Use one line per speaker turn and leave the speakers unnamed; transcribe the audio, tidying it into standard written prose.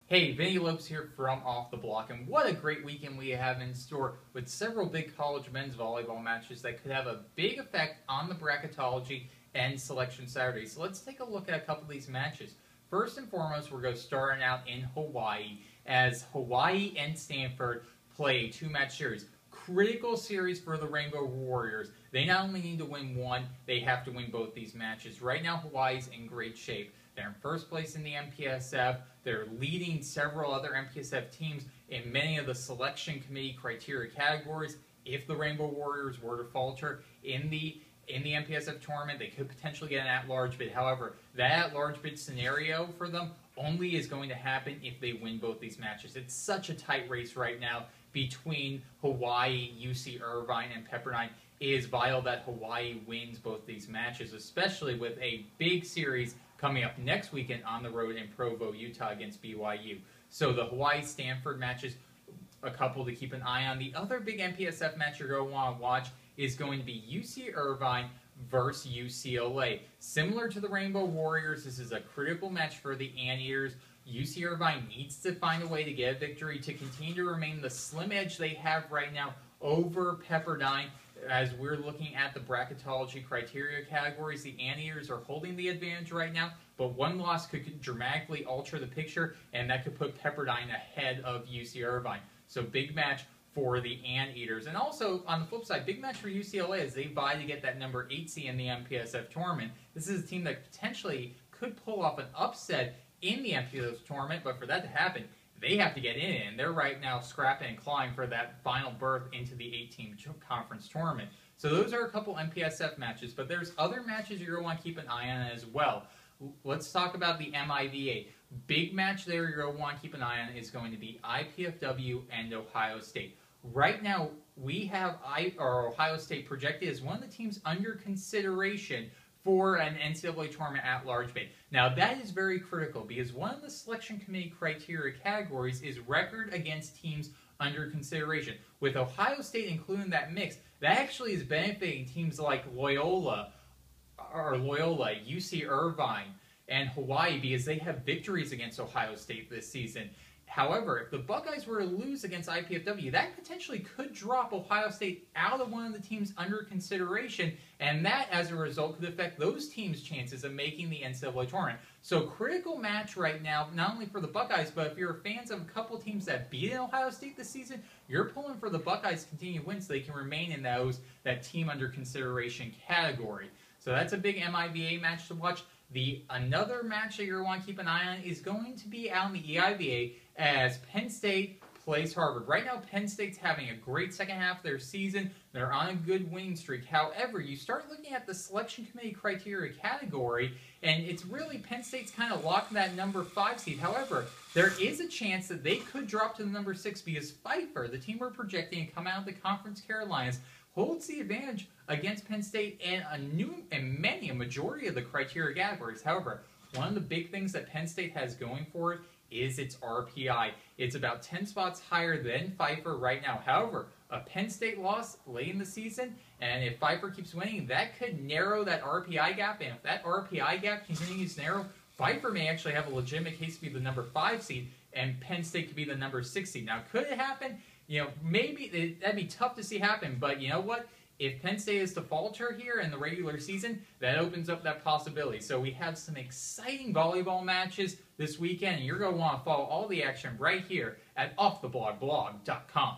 Hey, Vinny Lopes here from Off the Block, and what a great weekend we have in store with several big college men's volleyball matches that could have a big effect on the bracketology and selection Saturday. So let's take a look at a couple of these matches. First and foremost, we're going to start out in Hawaii as Hawaii and Stanford play a two-match series. Critical series for the Rainbow Warriors. They not only need to win one, they have to win both these matches. Right now, Hawaii's in great shape. They're in first place in the MPSF. They're leading several other MPSF teams in many of the selection committee criteria categories. If the Rainbow Warriors were to falter in the MPSF tournament, they could potentially get an at-large bid. However, that at-large bid scenario for them only is going to happen if they win both these matches. It's such a tight race right now between Hawaii, UC Irvine, and Pepperdine. It is vital that Hawaii wins both these matches, especially with a big series coming up next weekend on the road in Provo, Utah against BYU. So the Hawaii-Stanford matches, a couple to keep an eye on. The other big MPSF match you're going to want to watch is going to be UC Irvine versus UCLA. Similar to the Rainbow Warriors, this is a critical match for the Anteaters. UC Irvine needs to find a way to get a victory to continue to remain the slim edge they have right now over Pepperdine. As we're looking at the bracketology criteria categories, the Anteaters are holding the advantage right now, but one loss could dramatically alter the picture, and that could put Pepperdine ahead of UC Irvine. So big match for the Anteaters. And also, on the flip side, big match for UCLA as they vie to get that number 8 seed in the MPSF tournament. This is a team that potentially could pull off an upset in the MPSF tournament, but for that to happen, they have to get in it, and they're right now scrapping and clawing for that final berth into the 8-team conference tournament. So those are a couple MPSF matches, but there's other matches you're going to want to keep an eye on as well. Let's talk about the MIVA. Big match there you're going to want to keep an eye on is going to be IPFW and Ohio State. Right now, we have Ohio State projected as one of the teams under consideration for an NCAA tournament at-large bid. Now, that is very critical because one of the selection committee criteria categories is record against teams under consideration. With Ohio State including that mix, that actually is benefiting teams like Loyola, UC Irvine, and Hawaii because they have victories against Ohio State this season. However, if the Buckeyes were to lose against IPFW, that potentially could drop Ohio State out of one of the teams under consideration, and that, as a result, could affect those teams' chances of making the NCAA tournament. So, critical match right now, not only for the Buckeyes, but if you're fans of a couple teams that beat Ohio State this season, you're pulling for the Buckeyes to continue to win so they can remain in that team under consideration category. So that's a big MIVA match to watch. Another match that you're going to want to keep an eye on is going to be out in the EIVA as Penn State plays Harvard. Right now, Penn State's having a great second half of their season. They're on a good winning streak. However, you start looking at the selection committee criteria category, and it's really Penn State's kind of locked that number 5 seed. However, there is a chance that they could drop to the number 6 because Pfeiffer, the team we're projecting to come out of the Conference Carolinas, holds the advantage against Penn State and a majority of the criteria categories. However, one of the big things that Penn State has going for it is its RPI. It's about 10 spots higher than Pfeiffer right now. However, a Penn State loss late in the season, and if Pfeiffer keeps winning, that could narrow that RPI gap, and if that RPI gap continues to narrow, Pfeiffer may actually have a legitimate case to be the number 5 seed, and Penn State could be the number 6 seed. Now, could it happen? You know, maybe that'd be tough to see happen, but you know what? If Penn State is to falter here in the regular season, that opens up that possibility. So we have some exciting volleyball matches this weekend, and you're going to want to follow all the action right here at offtheblogblog.com.